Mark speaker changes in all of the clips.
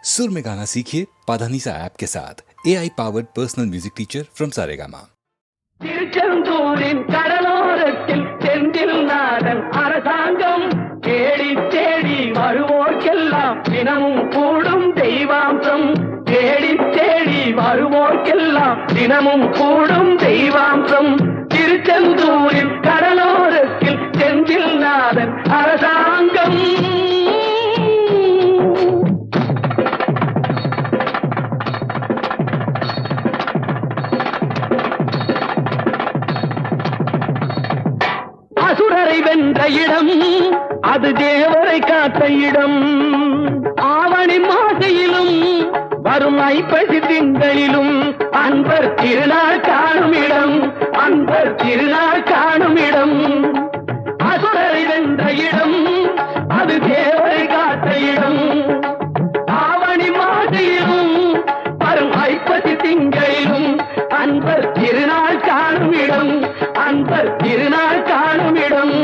Speaker 1: सुर में गाना सीखिए पाधानीसा ऐप के साथ AI powered personal music teacher from Saregama.
Speaker 2: திருச்செந்தூரின் கடலோரத்தில் செந்தில் நாதன் அரசாங்கம் தேடி தேடி வருவோர்க்கெல்லாம் தினமும் கூடும் தெய்வாம்சம். தேடி தேடி வருவோர்க்கெல்லாம் தினமும் கூடும் தெய்வாம்சம். திருச்செந்தூரின் கடலோரத்தில் செந்தில் நாதன் அரசாங்கம். அசுரரை வென்ற இடம் அது தேவரை காத்த இடம். ஆவணி மாசையிலும் வரும் ஐப்பசி திங்களிலும் அன்பர் திருநாள் காணும் இடம். அன்பர் திருநாள் காணும் இடம். அசுரரை வென்ற இடம் அது தேவரை காத்த இடம். ஆவணி மாசையிலும் வரும் ஐப்பசி திங்களிலும் அன்பர் திருநாள் காணும் இடம். அன்பர் திருநாள் காணும் இடம்.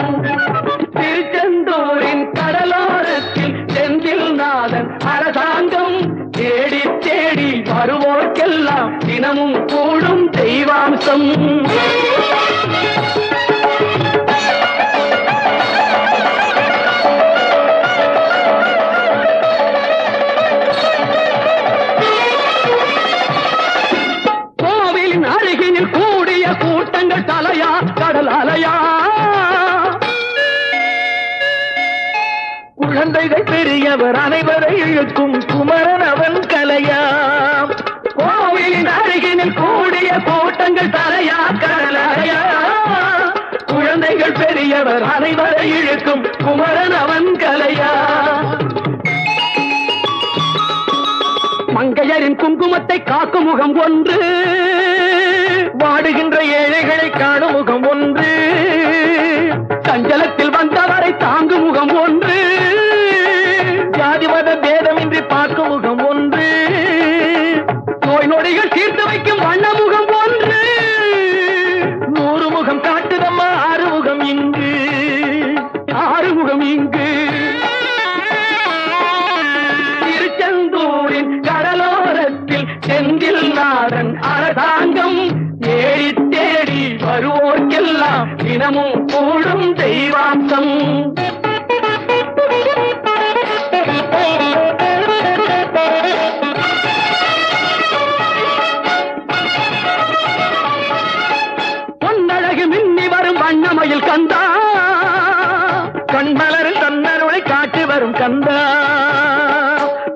Speaker 2: திருச்செந்தூரின் கடலோரத்தில் செந்தில் நாதன் அரசாங்கம் தேடி தேடி வருவோர்க்கெல்லாம் தினமும் கூடும் தெய்வாம்சம். கோவிலின் அருகினில் கூடிய கூட்டங்கள் தலையா கடல் அலையா. குழந்தைகள் பெரியவர் அனைவரை இழுக்கும் குமரன் அவன் கலையா. கோவிலின் அருகினில் கூடிய கூட்டங்கள் தலையா கடல் அலையா. குழந்தைகள் பெரியவர் அனைவரை இழுக்கும் குமரன் அவன் கலையா. மங்கையரின் குங்குமத்தை காக்கும் முகம் ஒன்று, வாடுகின்ற ஏழைகளை காணும் முகம் ஒன்று, சஞ்சலத்தில் வந்தவரை தாங்கும் முகம் ஒன்று, ஜாதிமத பேதமின்றி பார்க்கும் முகம் ஒன்று, நோய் நொடிகள் தீர்த்து வைக்கும் வண்ண முகம் ஒன்று. 100 முகம் காட்டுதம்மா ஆறுமுகம் இங்கு, ஆறுமுகம் இங்கு. திருச்செந்தூரின் கடலோரத்தில் செந்தில் நாதன் அரசாங்கம் தேடி தேடி வருவோர்க்கெல்லாம் தினமும் கூடும் தெய்வாம்சம். பொன்னழகு மின்னி வரும் வண்ணமயில் கந்தா, கண்மலரில் தன்னருளை காட்டி வரும் கந்தா.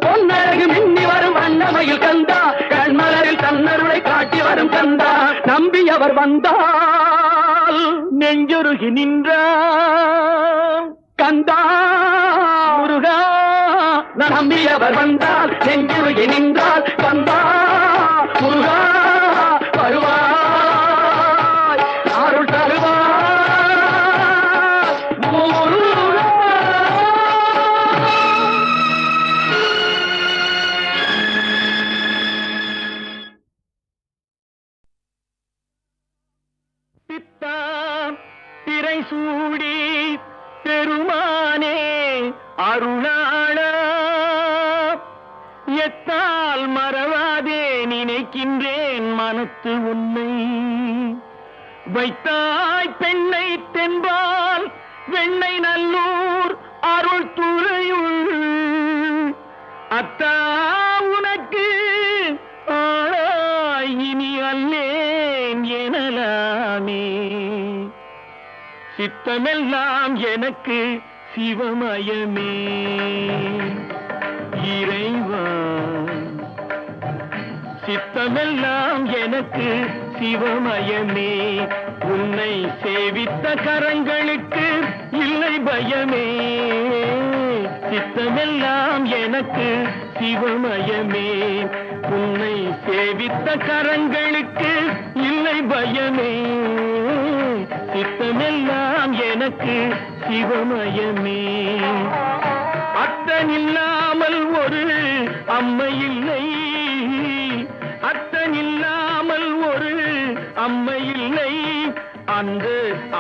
Speaker 2: பொன்னழகு மின்னி வரும் வண்ணமயில் கந்தா, கண்மலரில் தன்னருளை காட்டி வரும் கந்தா. நம்பியவர் வந்தால் நெஞ்சுருகி நின்றான் கந்தா முருகா. நம்பியவர் வந்தால் நெஞ்சுருகி நின்றால் கந்தா முருகா. வருவாய் அருள் தருவாய் முருகா. சித்தாம் திரை சூடி பெருமானே அருளாளா, எத்தால் மறவாதே நினைக்கின்றேன் மனத்து உன்னை. வைத்தாய் பெண்ணை தென்பால் வெண்ணை நல்லூர் அருள் துறையுள், அத்தா உனக்கு ஆளாய் இனி அல்லேன் எனலாமே. சித்தமெல்லாம் எனக்கு சிவமயமே இறைவா. சித்தமெல்லாம் எனக்கு சிவமயமே. உன்னை சேவித்த கரங்களுக்கு இல்லை பயமே. சித்தமெல்லாம் எனக்கு சிவமயமே. உன்னை சேவித்த கரங்களுக்கு இல்லை பயமே. சித்தமெல்லாம் எனக்கு சிவமயமே. அத்தனில்லாமல் ஒரு அம்மை இல்லை, அத்தனில்லாமல் ஒரு அம்மை இல்லை. அந்த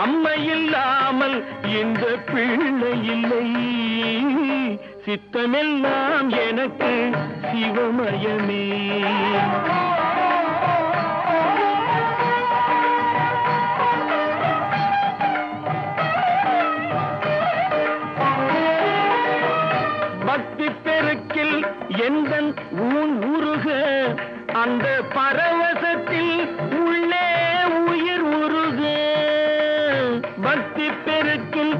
Speaker 2: அம்மை இல்லாமல் இந்த பிள்ளை இல்லை. சித்தமெல்லாம் எனக்கு சிவமயமே. பக்தி பெருக்கில் எந்தன் ஊன் உருக, அந்த பரவசத்தில் உள்ளே உயிர் உருக. பக்தி பெருக்கில்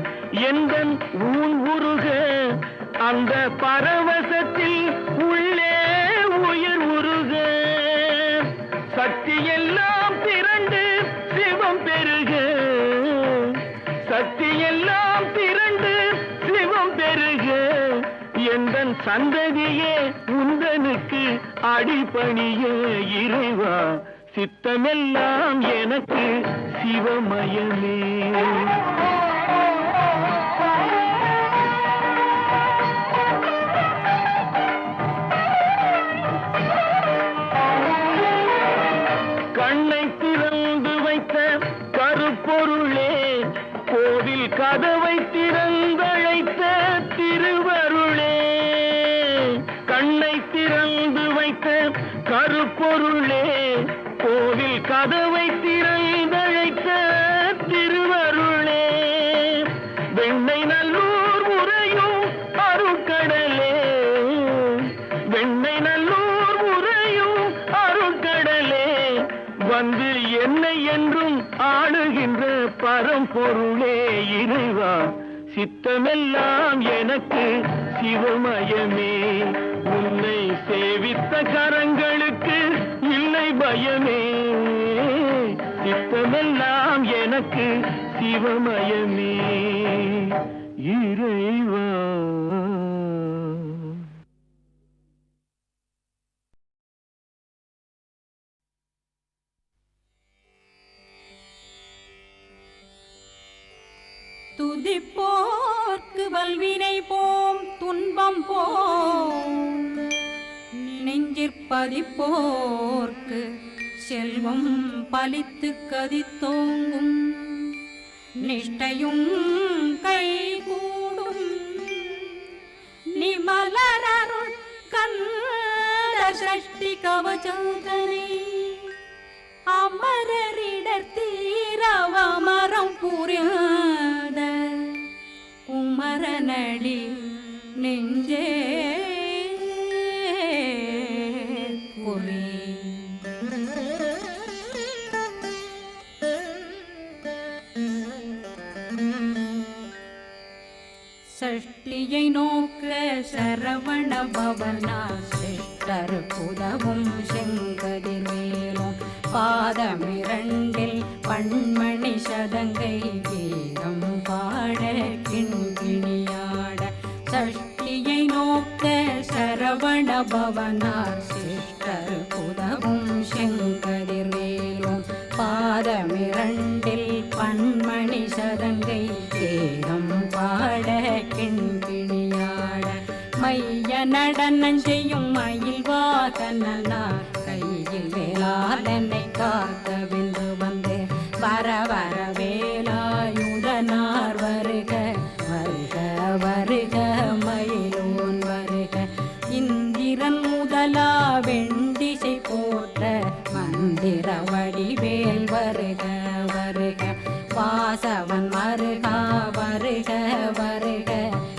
Speaker 2: எந்தன் ஊன் உருக, அந்த பரவசத்தில் உள்ளே உயிர் உருக. சக்தி எல்லாம் திரண்டு சிவம் பெருக, சக்தி எல்லாம் திரண்டு சிவம் பெருக. எந்தன் சந்ததியே உந்தனுக்கு அடிபணிய இறைவா, சித்தமெல்லாம் எனக்கு சிவமயமே. கண்ணை திறந்து வைத்த கருப்பொருளே, கோவில் கதவை திறந்தழைத்த திருவருளே. கண்ணை திறந்து வைத்த கருப்பொருளே, கோவில் கதவை திறந்தழைத்த திருவருளே. வெண்ணை நல்லூர் உறையும் அருட்கடலே, வெண்ணை நல்லூர் உறையும் அருட்கடலே. வந்து என்னை என்றும் ஆளுகின்ற பரம்பொருளே இறைவா, சித்தமெல்லாம் எனக்கு சிவமயமே. உன்னை சேவித்த கரங்களுக்கு இல்லை பயமே, சித்தமெல்லாம் எனக்கு சிவமயமே இறைவா.
Speaker 3: துதிப்போர்க்கு வல்வினை போம் துன்பம் போம், நெஞ்சிற்பதிப்போர்க்கு செல்வம் பலித்து கதித்தோங்கும். நிஷ்டையும் கைகூடும் நிமலரருள் கந்த சஷ்டி கவசந்தனை. அமரரிடத்தீரவமரம் புரியாத குமரனடி நெஞ்சே குறி. சஷ்டியை நோக்க சரவண பவனா சிஷ்டர் புதவும் செங்கதிர்வேலும் பாதமிரண்டில் பண்மணி சதங்கை கீதம் பாட கிண்கிணியாட. சஷ்டியை நோக்க சரவண பவனார் சிஷ்டர் புதவும் செங்கதிர்வேலும் பாதமிரண்டில் பண்மணி சதங்கை கீதம் பாட கிண்கிணியாட. மைய நடனம் செய்யும் மயில் வாகனார் கையில் வேளாளனை காக்க வென்று வந்து வர வர வேலாயுதனார் வருக வருக வருக மயிலோன் வருக. இந்திரன் முதலா வெண்டிசை போற்ற மந்திர வடிவேல் வருக வருக. வாசவன் மருகா வருக வருக,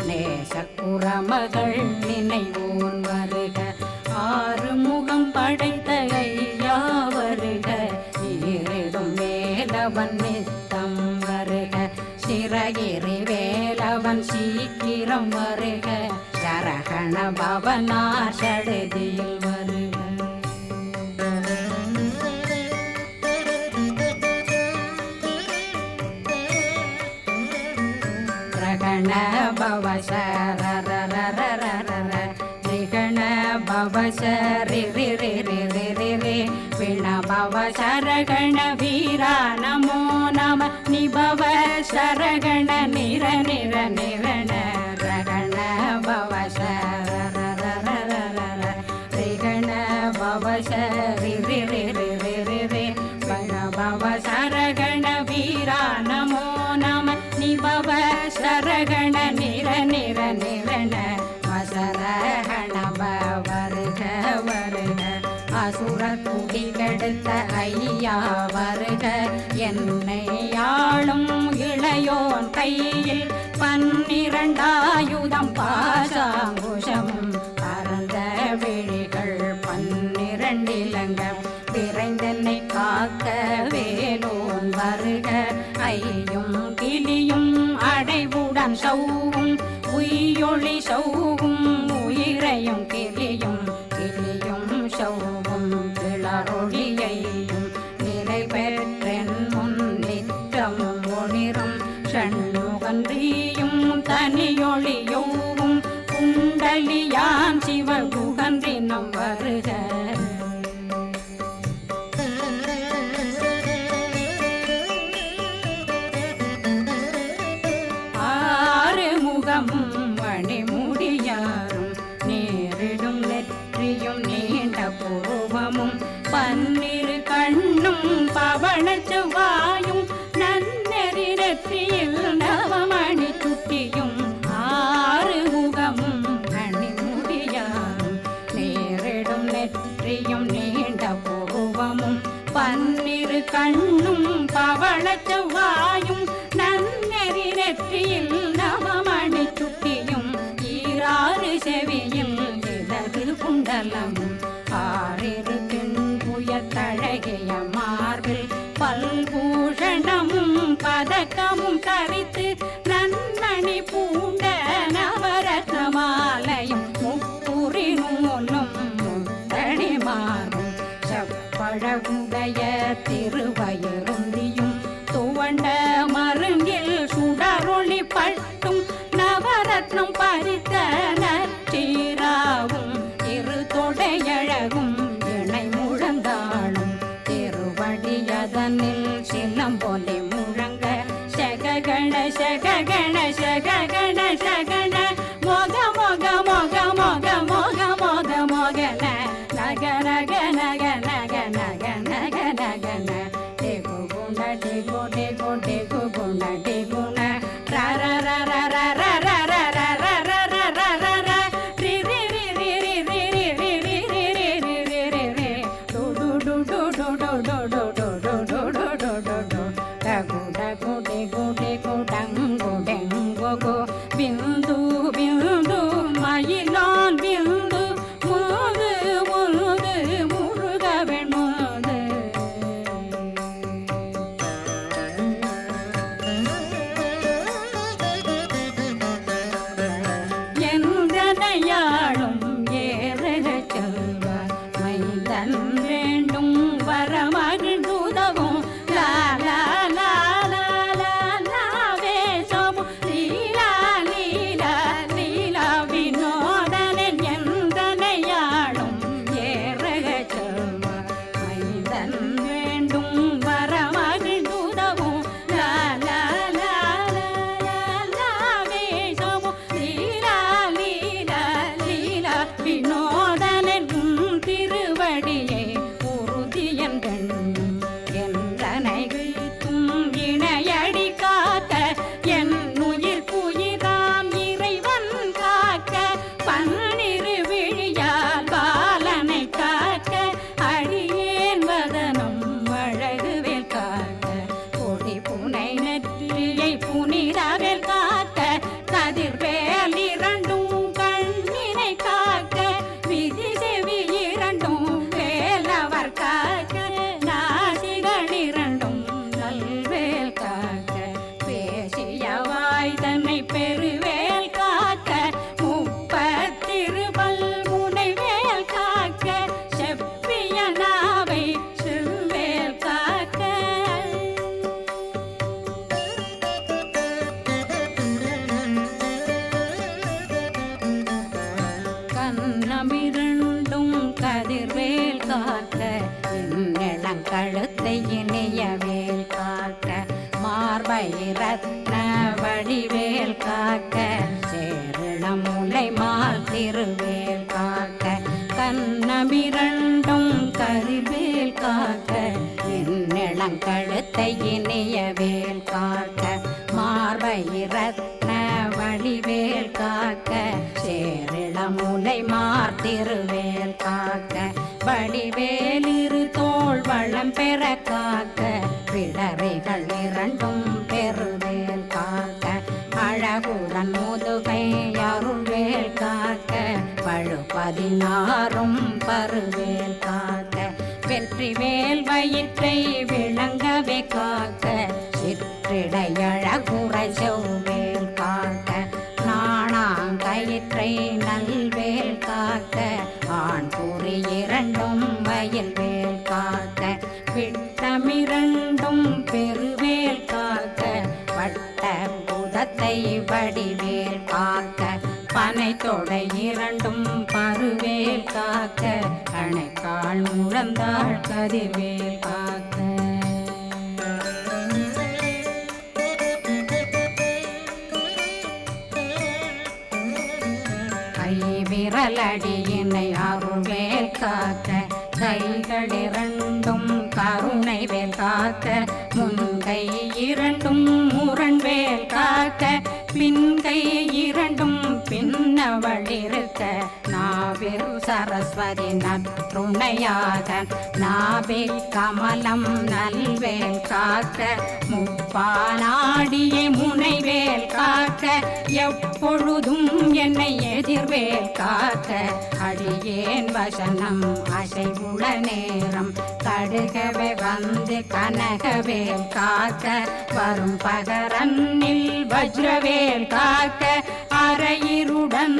Speaker 3: நேசக்குறமகள் நினைவோன் வருக. ஆறுமுகம் படைத்த ஐயா வருக, ஈரிடும் வேலவன் நித்தம் வருக. சிறகிரி வேலவன் சீக்கிரம் வருக, சரகண பவனார் சடுதியில் வருக. ரகண பவ சரரரரரர, ரிகண பவ சரி ரி ரி ரி ரி ரி ரி. விண பவ சரகண வீரா நமோ நம, நிபவ சரகண நிர நிர நிரண. ரகண பவ சரரரரரர, ரிகண பவ சரி ரி ரி ரி ரி ரி ரி. விண பவ சரகண வீரா நமோ நம, நிபவ சரகண நிர நிர நிரண. அசுரர் குடி கெடுத்த ஐயா வருக, என்னை ஆளும் இளையோன் கையில் 12 பாசாங்குஷமும் பரந்த விழிகள் 12 இலங்கம் விரைந்தென்னை காக்க வேலோன் வருக. ஐயும் கிளியும் அடைவுடன் சௌவும் உயிரொளி சௌவும் உயிரையும் கிளியும் கிளியும் சௌவும் கிளரொளியையும் நிலை பெற்றென் முன் நிற்றமும் ஒளிரும் ஷண்முகன்றியும் தனியொளியோவும் குண்டலியான் சிவகுகன்றினம் வருக. மணிமுடியாரும் நேரிடும் நெற்றியும் நீண்ட பூர்வமும் 12 கண்ணும் பவள செவ்வாயும் நன்னெறி நெற்றியில் நவமணி சுட்டியும் 6 முகமும் மணிமுடியாரும் நேரிடும் நெற்றியும் நீண்ட பூர்வமும் 12 கண்ணும் பவள செவ்வாயும் நன்னெறி நெற்றியில் நவமணி சுட்டியும் 6 செவியில் இடது குண்டலமும் 6 தின்புயத்தழகிய மார்பில் பல்பூஷணமும் பதக்கமும் தரித்து நன்மணி பூண்ட நவரத்ன மாலையும் முப்புரி நூலும் முத்தணி மாறும் செப்பழகுடைய திருவயருந்தியும் துவண்ட மருங்கில் சுடரொளி பட்டும் நவரத்னம் பறித்த நச்சீராவும் 2 தொடையழகும் இணை முழந்தாளும் திருவடியதனில் சிலம்பொலி முழங்க சககண சககண சககண சகண மொக மொக மொக மொக மொக மொக மொகன நக நக நக நக நக நக நகன டெகு குண டெகு டெகு டெகு குண டெகுண ர ர ர ர ர ர ர ர ர ர ர ர ர ர ர ரி ரி ரி ரி ரி ரி ரி ரி ரி ரி ரி ரி ரி ரி ரி டு டு டு டு டு டு டு டு டு டு டு டு டு டு டு டகு டகு டெகு டெகு டங்கு டெங்கு கு பிந்து பிந்து மயிலான் பிந்து முது முது முருகவன் முது எந்தனையாளும் ஏறக செல்வார் மைந்தன் வேண்டும் வரமகிழ்ந்துதவும் லா லா லா லா லா லா வேஷமும் லீலா லீலா லீலா வினோதனன் எந்தனையாளும் ஏறக செல்வார் மைந்தன் வேண்டும் வரமகிழ்ந்துதவும் லா லா லா லா லா லா வேஷமும் லீலா லீலா லீலா வினோதனன் திருவடியை உறுதியன் கண்ணும் என்றனை வீழ்த்தும் இணையடி காக்க என் உயிர் புயிராம் இறைவன் காக்க 12 விழியால் பாலனை காக்க அடியேன் வதனம் அழகுவேல் காக்க கொடி புனை நெற்றியை புனிதவேல் காக்க கதிர்வேல் 2 கண்ணினை காக்க விதி செவி 2 வேலவர் காக்க நாசிகள் 2 நல்வேல் காக்க பேசிய வாய் தன்னை பெருவேல் காக்க முப்பத்திருபல் முனைவேல் காக்க செப்பிய நாவை செவ்வேல் காக்க கண்ணமிரண்டும் கதிர்வேல் காக்க இளங்கழுத்தை இணையவேல் காக்க மார்பை ரத்ன வடிவேல் காக்க சேரணம் முலை மால் திருவேல் காக்க கண்ணமிரண்டும் கதிர்வேல் காக்க இளங்கழுத்தை இணையவேல் காக்க மார்பை ரத்ன வடிவேல் காக்க சேரிளமுலை மார்த்திருவேல் காக்க வடிவேலிரு தோள் வளம் பெற காக்க பிடரைகள் இரண்டும் பெருவேல் காக்க அழகுடன் முதுகை அருள்வேல் காக்க பழு 16 பருவேல் காக்க வெற்றிவேல் வயிற்றை விளங்கவே காக்க சிற்றிடையழகுரை செவ்வேல் காக்க நாணாங்கயிற்றை நல்வேல் காக்க ஆண் குறி இரண்டும் வயல்வேல் காக்க விட்டமிரண்டும் பெருவேல் காக்க வட்ட புதத்தை வடிவேல் காக்க பனை தொடை இரண்டும் பருவேல் காக்க கணைக்கால் முழந்தாள் கதிர்வேல் காக்க கை விரலடியினை அருள்வேல் காக்க கைகள் இரண்டும் கருணை வேல் காக்க முன்கை இரண்டும் முரண்வேல் காக்க பின்கை இரண்டும் பின்னவளிருக்க நாவில் சரஸ்வதி நற்றுணையாக நாவே கமலம் நல்வேல் காக்க முப்பானாடியை முனைவேல் காக்க எப்பொழுதும் என்னை எதிர்வேல் காக்க அடியேன் வசனம் அசைவுள நேரம் கடுகவே வந்து கனகவேல் காக்க வரும் பகரன்னில் வஜ்ரவேல் காக்க அரையிருடன்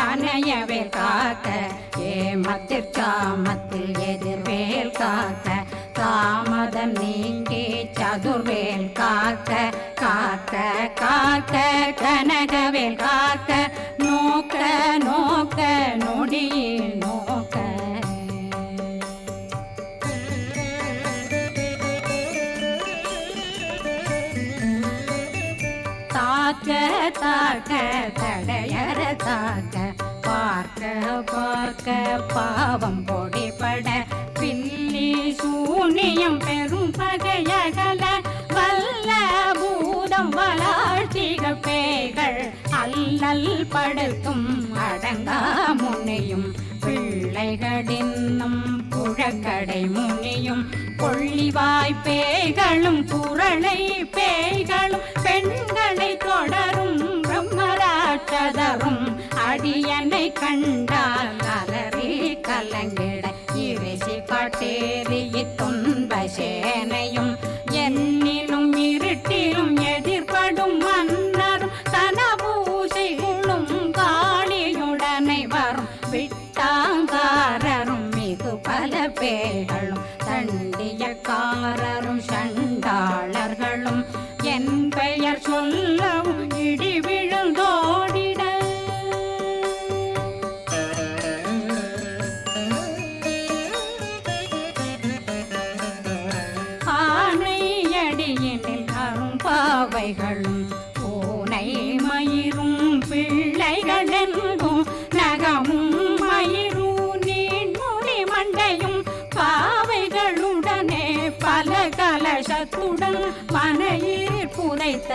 Speaker 3: அணையவேல் காக்க ஏமத்தில் சாமத்தில் எதிர்வேல் காக்க தாமதம் நீங்கி சதுர்வேல் காக்க காக்க காக்க கனகவேல் காக்க நோக்க நோக்க நொடியில் நோக்க தாக்க தாக்க தடையற தாக்க பார்க்க பார்க்க பாவம் பொடிபட பில்லி சூனியம் பெரும் பகையகல வல்ல பூதம் வளாழ்த்திக பேய்கள் அல்லல் படுத்தும் அடங்கா முனையும் பிள்ளைகளின்னும் புழக்கடை முனியும் கொள்ளிவாய் பேய்களும் குரளை பேய்களும் பெண்களை தொடரும் பிரம்மராட்சதரும் அடியனை கண்டால் அலறி கலங்கிட இரிசி காட்டேறி துன்ப சேனையும் என்னிலும் இருட்டிலும் எதிர்படும் மன்னரும் தனபூசைகளும் காளியுடனை வரும் விட்டாங்காரரும் மிகு பல பேய்களும் தண்டியக்காரரும் சண்டாளர்களும் என் பெயர் சொல்லவும் இடி விழுந்தோடிட ஆனையடியினில் அரும்பாவைகளும் பூனை மயிரும் பிள்ளைகளெங்கும் நகமும் மயிரும் நீண்முடி மண்டையும் பாவைகளுடனே பல கலசத்துடன் மனையில் புதைத்த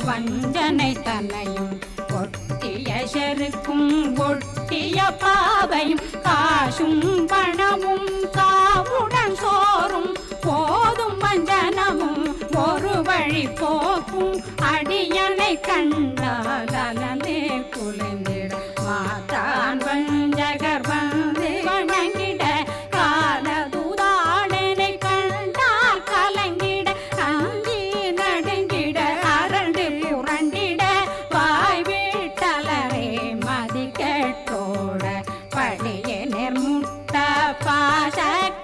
Speaker 3: வஞ்சனை தன்னையும் ஒட்டிய செருக்கும் ஒட்டிய பாவையும் காசும் பணமும் காவுடன் சோறும் போதும் வஞ்சனமும் ஒரு வழி போக்கும் அடியனை கண்டால் அலந்தே குலைந்திட மாத்தான் வஞ்சகர் வந்து வணங்கிட காலதுதாடனை கண்டால் கலங்கிட அஞ்சி நடுங்கிட அரண்டு புரண்டிட வாய் வீட்டலரே மதி கெட்டோட படிய நெர்முட்ட பாச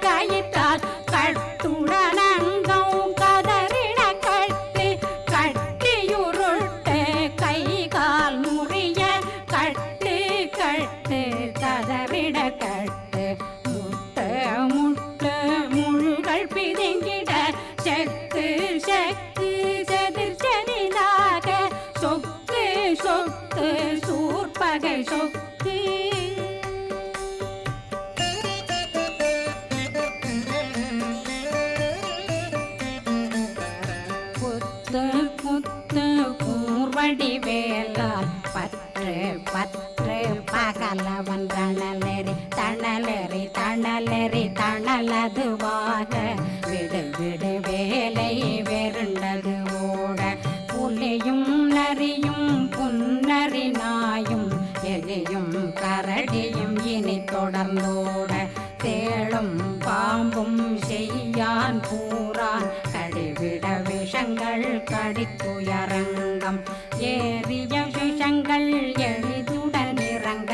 Speaker 3: கயிற்றால் கட்டுடனங்கும் கதறிட கட்டு கட்டியுருட்டு கை கால் முறிய கட்டு கட்டு கதறிட கட்டு முட்டு முட்டு முழுகள் பிதுங்கிட செக்கு செக்கு செதிர் செதிலாக சொக்கு சொக்கு சூர்பகை சொக்கு தணலதுவாக விடு விடு வேலை வெருண்டது ஓட புலியும் நரியும் புன்னரி நாயும் எலியும் கரடியும் இனி தொடர்ந்தோட தேளும் பாம்பும் செய்யான் பூரான் கடிவிட விஷங்கள் கடித்துயரங்கம் ஏறிய விஷங்கள் எளிதுடன் இறங்க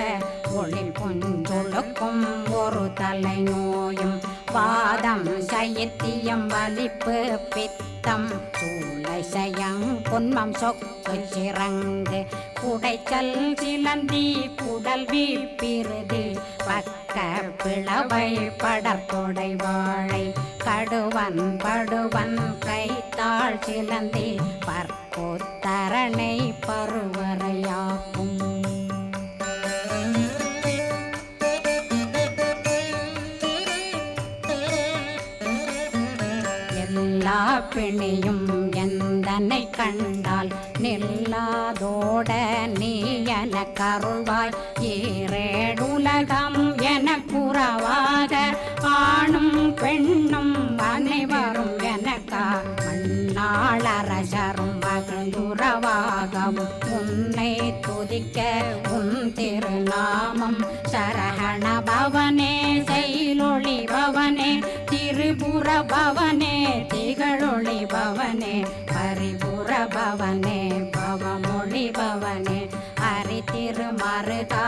Speaker 3: ஒளில் புஞ்சொழுக்கும் ஒரு தலை நோயும் வாதம் சைத்தியம் வலிப்பு பித்தம் சூளை சயம் பொன்மம் சொக்கு சிறங்கு குடைச்சல் சிலந்தி குடல் வீப்பிருதி பக்க பிளவை படற்கொடை வாழை கடுவன் படுவன் கைத்தாள் சிலந்தி பற்போத்தரணை பருவரையாக்கும் எல்லா பிணியும் எந்தனை கண்டால் நில்லாதோட நீ என கருள்வாய் ஈரேடுலகம் என குறவாக ஆணும் பெண்ணும் அனைவரும் எனக்கா மண்ணாளரசரும் மகிழ்ந்துறவாகவும் உன்னை துதிக்க உன் திருநாமம் சரஹண பவனே செயலொளி பவனே திரிபுர பவனே திகழொளி பவனே பரிபுர பவனே பவமொழி பவனே ஹரி திருமருகா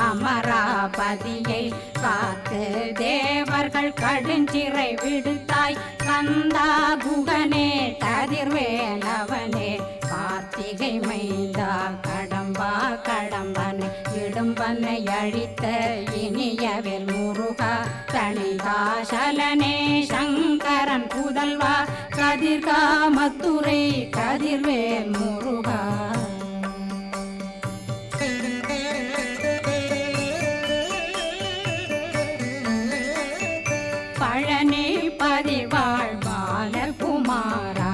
Speaker 3: அமராபதியை காத்து தேவர்கள் கடுஞ்சிறை விடுத்தாய் கந்தா குகனே கதிர்வேலவனே கார்த்திகை மைந்தா கடம்பா கடம்பனை இடும்பனை அழித்த இனியவேல் முருகா தணிகாசலனே சங்கரன் புதல்வா கதிர்காமத்துரை கதிர்வேல் முருகா பழனி பதிவாழ் பாலகுமாரா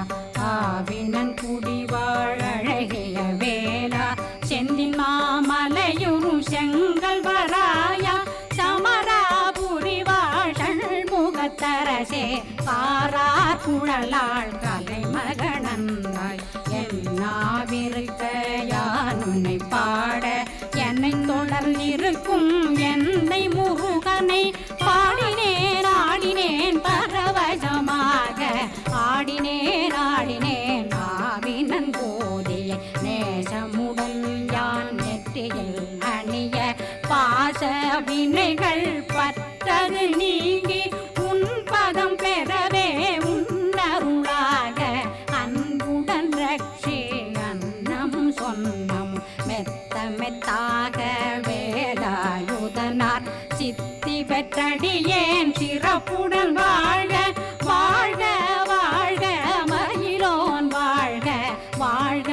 Speaker 3: ஆவினன் குடிவாழ் அழகிய வேலா செந்தின் மாமலையுறு செங்கல் வராயா சமராபுரி வாழல் முகத்தரசே காரார் குழலாள் கலை மகனந்தாய் என்னாவிருக்க யான் உன்னை பாட என்னை தொடர்ந்திருக்கும் என்னை முருகனை பாடினேன் ஆடினேன் பரவசமாக ஆடினேன் ஆடினேன் ஆவினன் போதிய நேசமுடன் யான் நெற்றியில் அணிய பாச வினைகள் பற்றது நீங்கி உன் பதம் பெறவே உன்னருளாக அன்புடன் ரட்சி அன்னம் சொன்னம் மெத்த மெத்தாக வேலாயுதனார் சித்தி பெற்றடியேன் சிறப்புடன் வாழ்க வாழ்க வாழ்க மயிலோன் வாழ்க வாழ்க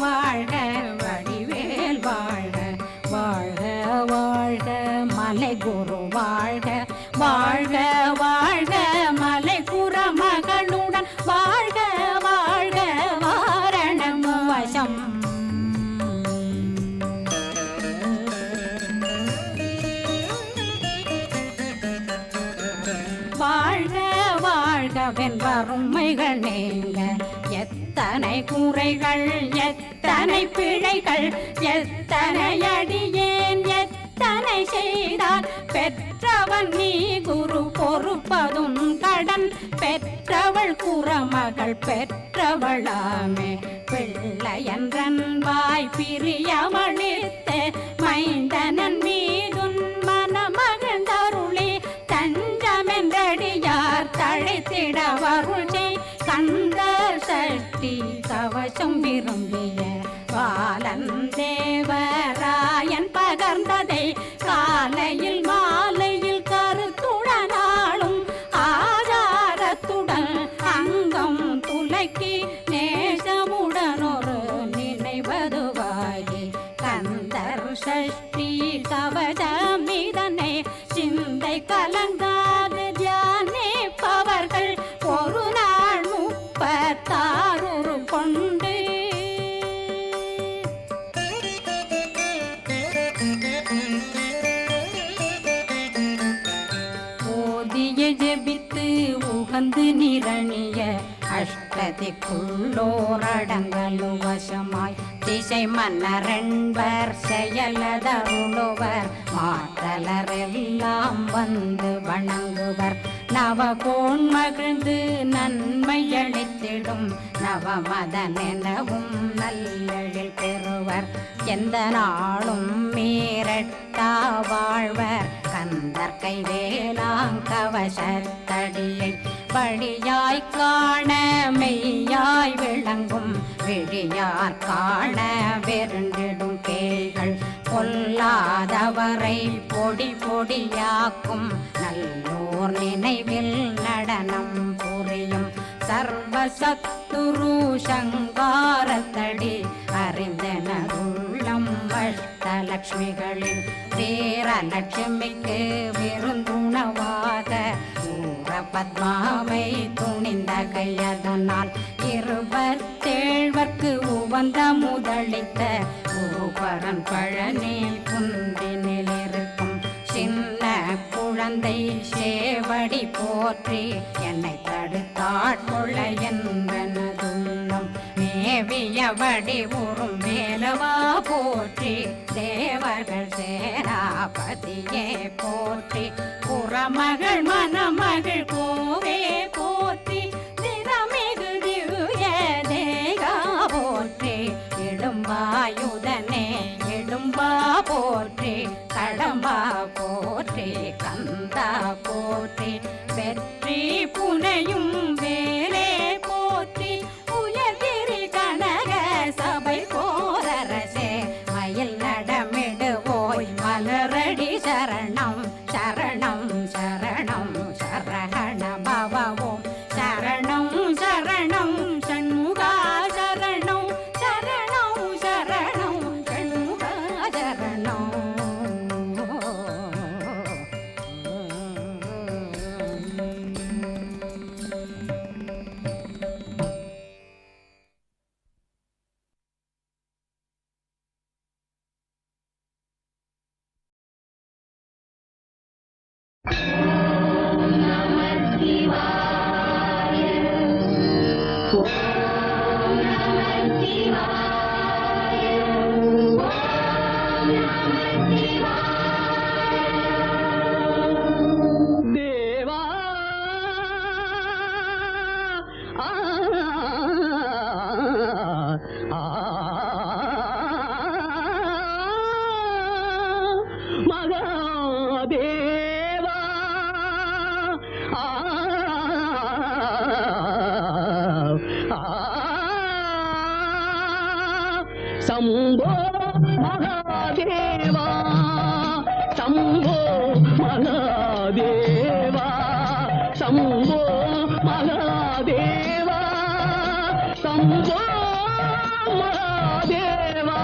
Speaker 3: வாழ்க வடிவேல் வாழ்க வாழ்க வாழ்க மலை குரு வாழ்க வாழ்க வாழ்க மலை குற மகளுடன் வாழ்க வாழ்க வாரணம் வசம் வாழ்க வாழ்கவென் வறுமைகள் நீங்க எத்தனை குறைகள் எத்தனை பிழைகள் எத்தனை அடியேன் எத்தனை செய்தால் பெற்றவன் நீ குரு பொறுப்பதும் கடன் பெற்றவள் குறமகள் பெற்றவளாமே பிள்ளையன்றன் வாய் பிரியமளித்த மைந்தனன் மீதுன் மனமகந்தருளி தஞ்சமென்றடியார் தழைத்திட வருளை கந்தர் சஷ்டி கவசம் விரும்பிய பாலன் தேவராயன் பகர்ந்ததை காலையில் மாலையில் கருத்துடனாலும் ஆதாரத்துடன் அங்கம் துலக்கி நேசமுடன் ஒரு நினைவதுவாகி கந்தர் சஷ்டி கவசமிதனை சிந்தை கலங்காது தியானிப்பவர்கள் ஒரு நாள் 36 கொண்டு வந்து நிரணிய அஷ்டதிக்குள்ளோரடங்கலும் வசமாய் திசை மன்னரென்பர் செயலதருளுவர் மாற்றலரெல்லாம் வந்து வணங்குவர் நவகோன் மகிழ்ந்து நன்மையளித்திடும் நவமதனெனவும் நல்லெழில் பெறுவர் எந்த நாளும் மீறட்டா வாழ்வர் கந்தர் கைவேலாங்கவசத்தடியை படியாய் காண மெய்யாய் விளங்கும் விழியார் காண வெருண்டிடும் கேள்கள் பொல்லாதவரை பொடி பொடியாக்கும் நல்லோர் நினைவில் நடனம் புரியும் சர்வசத்துரு சங்காரத்தடி அறிந்தனருள்ளம் அஷ்டலட்சுமிகளில் வீரலட்சுமிக்கு விருந்துணவாக பத்மாவை துணிந்த கையதனால் 27 உவந்த முதலித்த குருபரன் பழனி குந்தினில் இருக்கும் சின்ன குழந்தை சேவடி போற்றி என்னை தடுத்தாட்கொள்ள என்பனதுள்ளம் மேவிய வடிவுறும் வேலவா போற்றி தேவர்கள் சேனாபதியே போற்றி புறமகள் மணமகள் கோவே போற்றி திறமிகு திவ்ய தேகா போற்றி இடும்பாயுதனே இடும்பா போற்றி கடம்பா போற்றி கந்தா போற்றி வெற்றி புனையும் வேலே போற்றி உயர்திரி கனக சபை போரரசே மயில் நடமிடுவோய் மலரடி சரணம் சரணம் சரணம் சரஹண பவவோம் சரணம் சரணம் சண்முகா சரணம் சரணம் சரணம் சண்முகா சரணம்
Speaker 2: தேவா ஆ, ஆ, மகாதேவா ஆ, ஆ, சம்போ மகாதேவா சம்போ மகாதேவா சம்போ மகாதேவா சம்போ மகாதேவா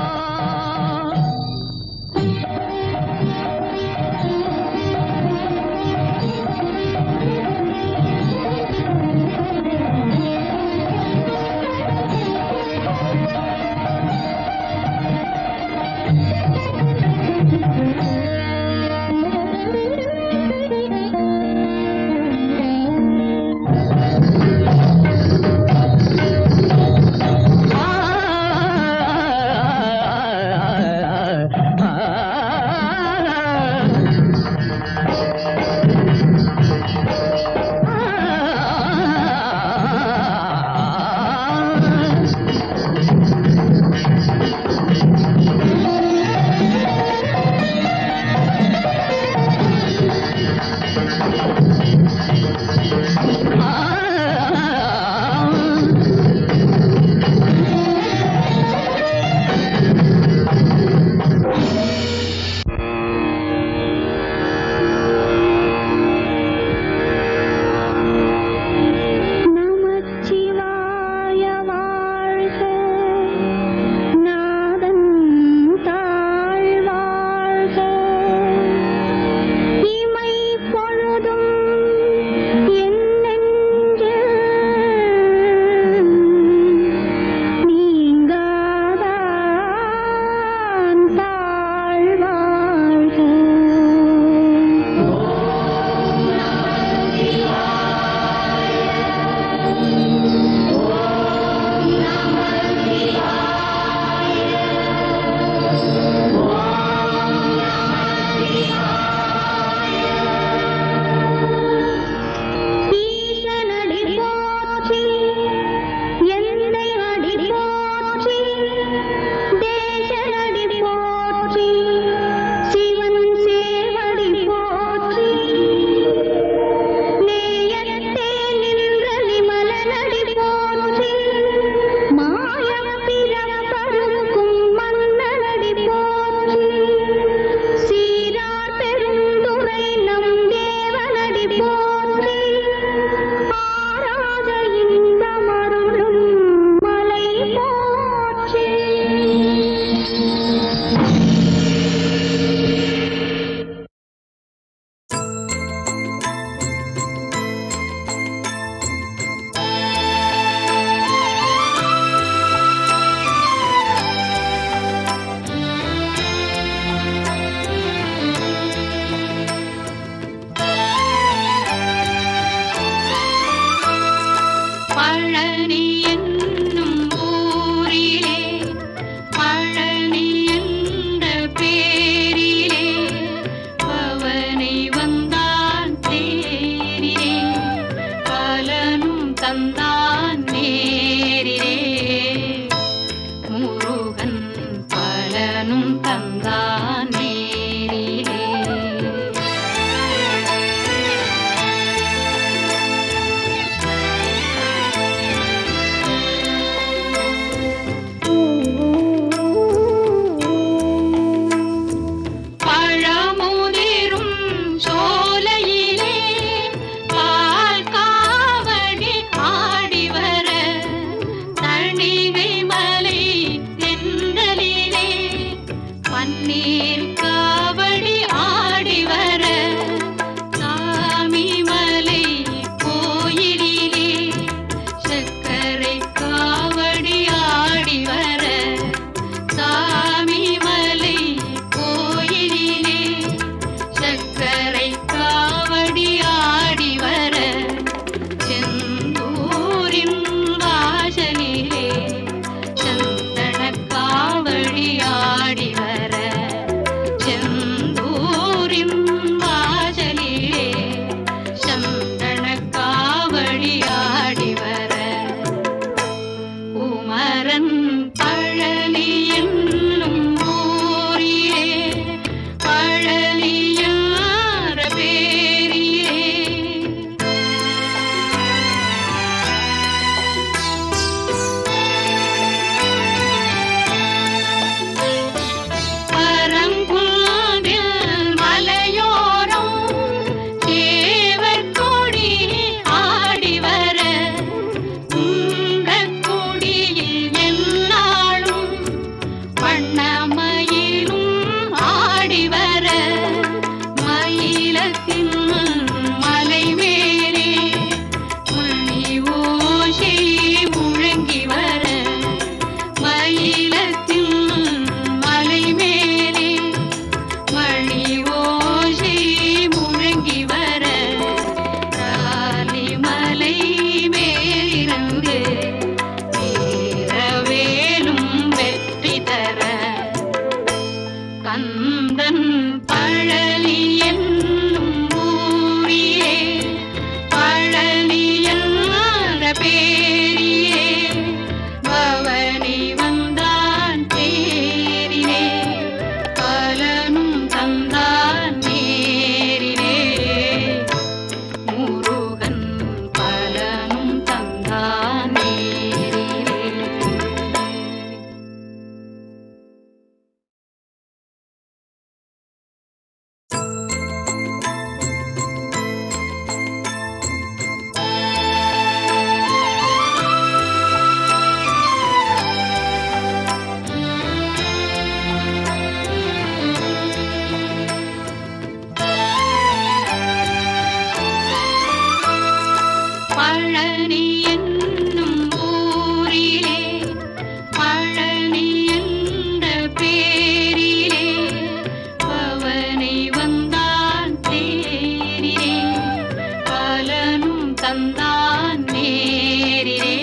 Speaker 3: தந்தான் நேரிலே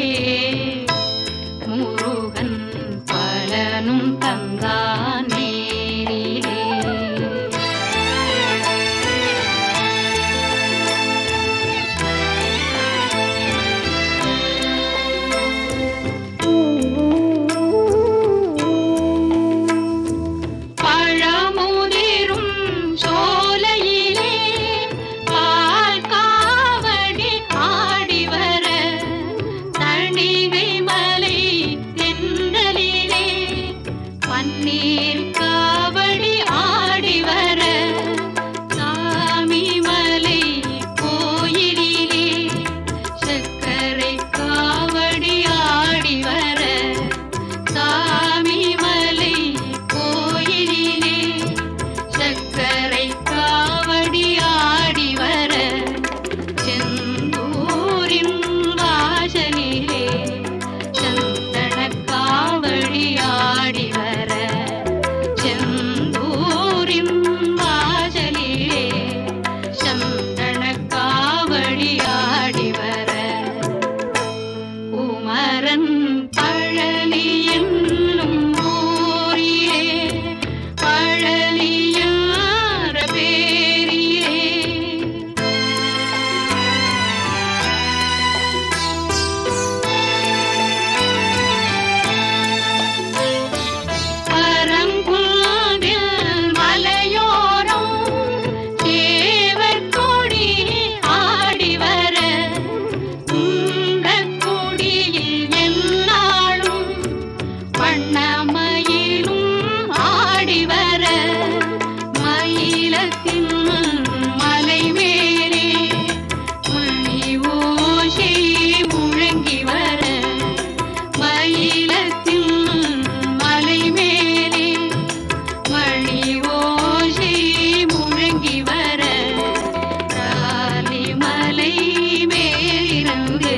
Speaker 3: முருகன் பலனும் தந்தான் நேரிலே பழமுதிரும் சோலையிலே பால் காவடி ஆடி வர தணிகை மலை தென்றலிலே பன்னீர் காவடி ஆடி வர சாமி மலை கோயிலிலே சக்கரை காவடி ஆடி வர சாமி மலை கோயிலிலே சக்கரை காவடி ஆடி வர செந்தூரின் வாசலிலே சந்தன காவடி ஆடி வர செந்தூரின் வாசலிலே சந்தன காவடி ஆடி வர குமரன் பழனி என்னும் ஊரிலே பழனியார பேரிலே பரங்குன்றில் மலையோரம் தேவர் கொடி ஆடி வர குன்றக்குடியில் எந்நாளும் வண்ணமயிலும் ஆடி வர மயிலத்தின் மலை மேலே மணி ஓசை முழங்கி வர மயிலத்தின் மலை மேலே மணி ஓசை முழங்கி வர ராலிமலை மேலிருந்து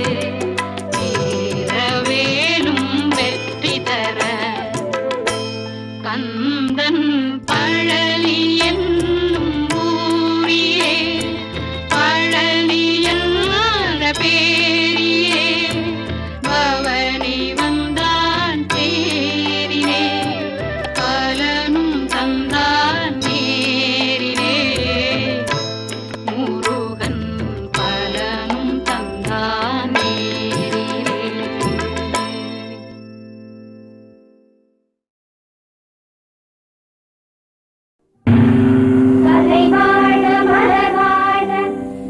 Speaker 3: வீரவேலும் வெற்றி தர கந்தன் பழனி என்னும் ஊரிலே பழனியார பேரிலே பவனி வந்தான் தேரிலே பலனும் தந்தான் நேரிலே முருகன் பலனும் தந்தான் நேரிலே
Speaker 4: கலைவாழ மலர்வாழ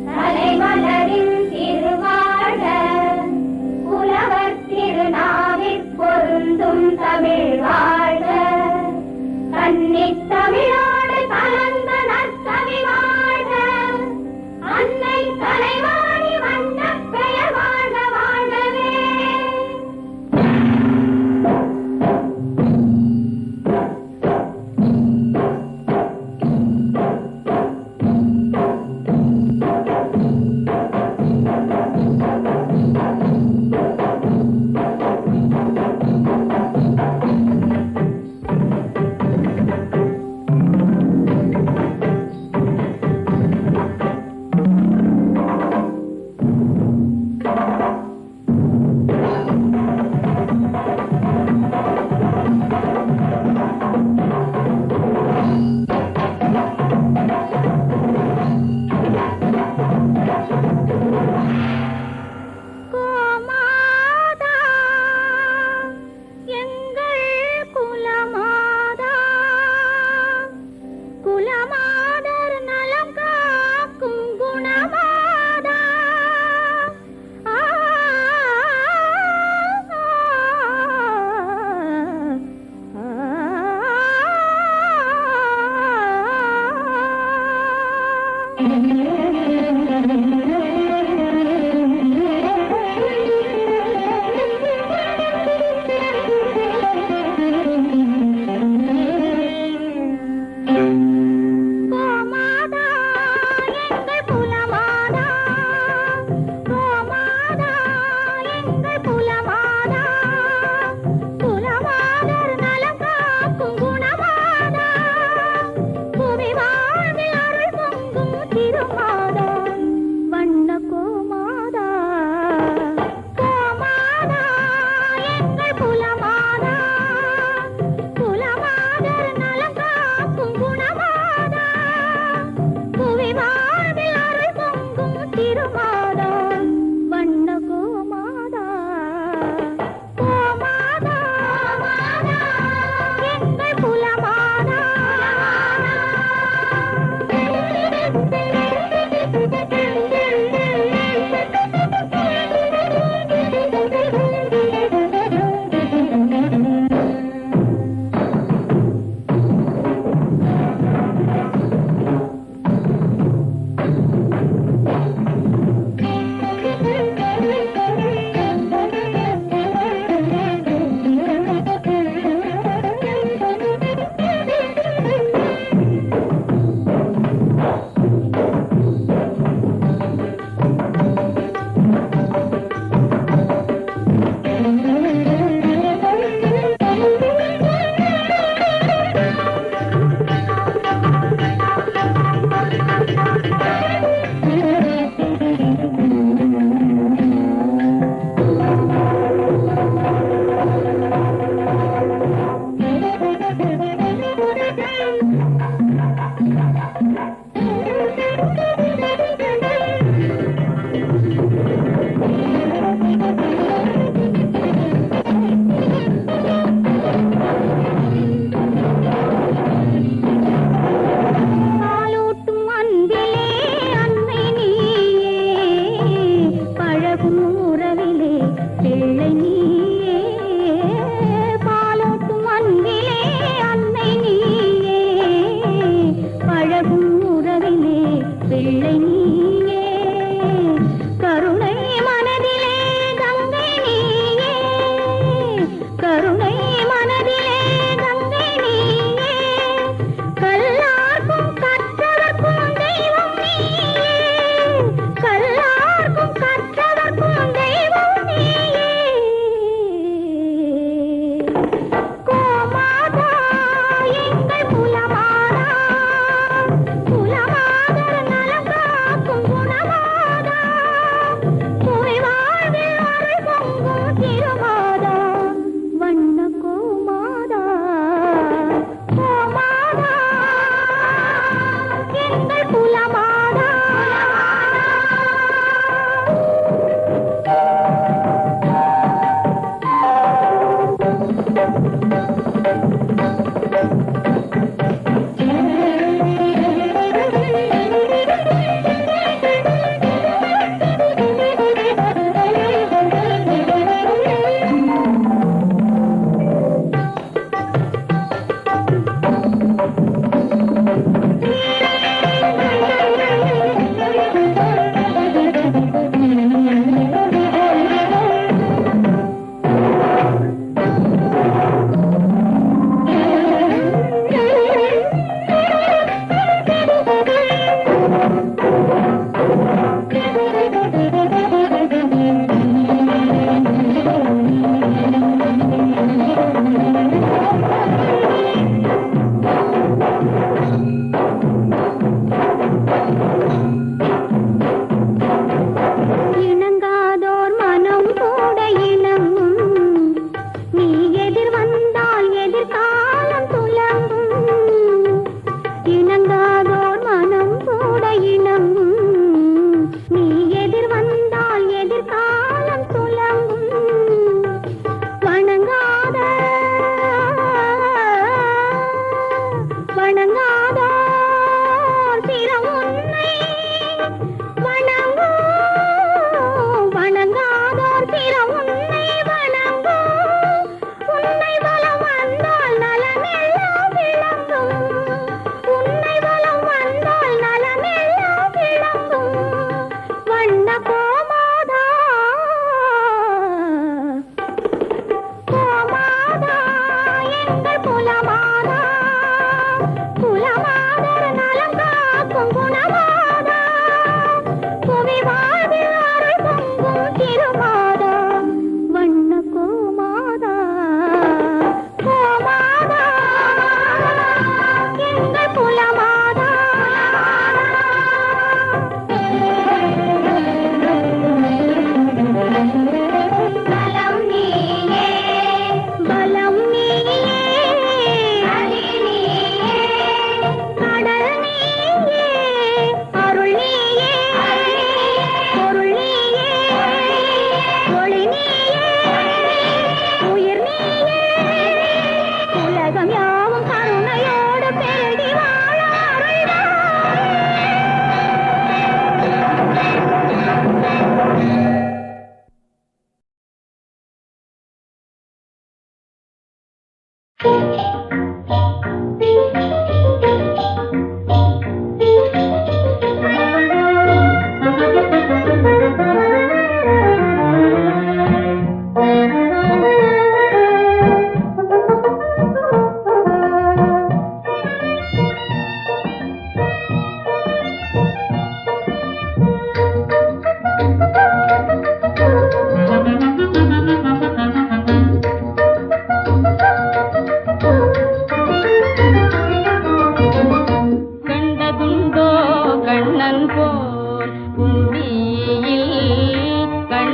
Speaker 4: தலைமலரின் திருவாழ புலவர் திருநாவிற் பொருந்தும் தமிழ் வாழ கன்னித் தமிழோடு கலந்த நற்கவி வாழ அன்னை கலைவாணி வண்ணப் பெயர் வாழ வாழவே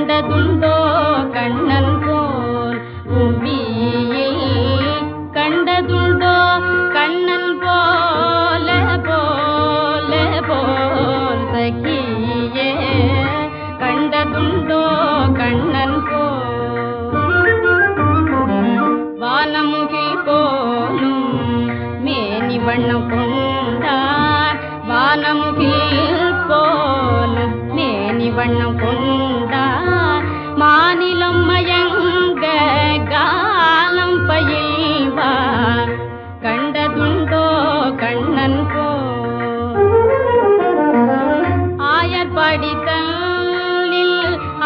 Speaker 3: கண்டதுண்டோ கண்ணன் போல் புவியில் கண்டதுண்டோ கண்ணன் போல போல போல் சகியே கண்டதுண்டோ கண்ணன் போல் வானமுகில் போலும் மேனி வண்ணம் கொண்டார் வானமுகில் போலும் மேனி வண்ணம் கொண்டார் மாநிலம் மயங்க காலம் பயில்வார் கண்டதுண்டோ கண்ணன் போல் ஆயர் படித்தலில்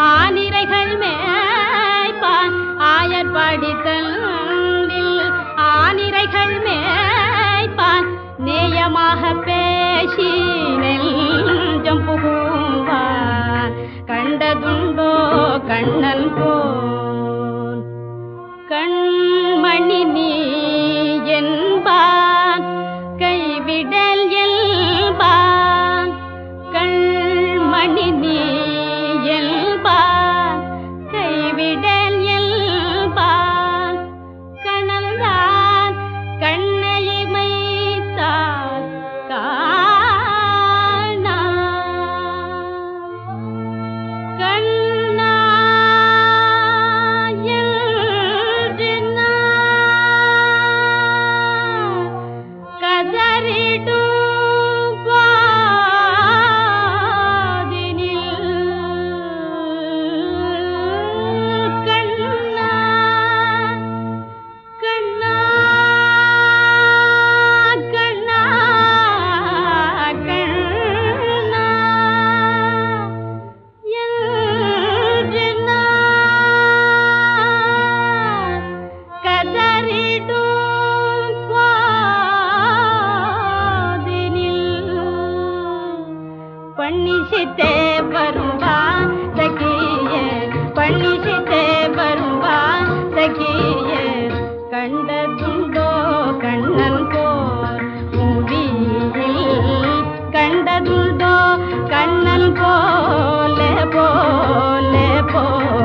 Speaker 3: ஆனிரைகள் மேய்ப்பான் ஆயர் படித்தலில் ஆனிரைகள் மேய்ப்பான் நேயமாக பேசி நெஞ்சம் புகுவான் கண்டதுண்டோ கண்ணன் போல் கண்மணி நீ என்பான் கைவிடல் என்பான் கண்மணி நீ என்பான் கைவிடல் என்பான் கணல்தான் கண்ணையிமைத்தான் காணா கண்ணா என்று நான் கதறிடும் பாதினில் கண்ணா கண்ணா கண்ணா கண்ணா என்று நான் கதறிடும் பாதினில் பண்ணிசித்தே வரும்பா சகியே பண்ணிசித்தே வரும்பா சகியே கண்டதுண்டோ கண்ணன் போல் புவியில் கண்டதுண்டோ கண்ணன் போல போல போல்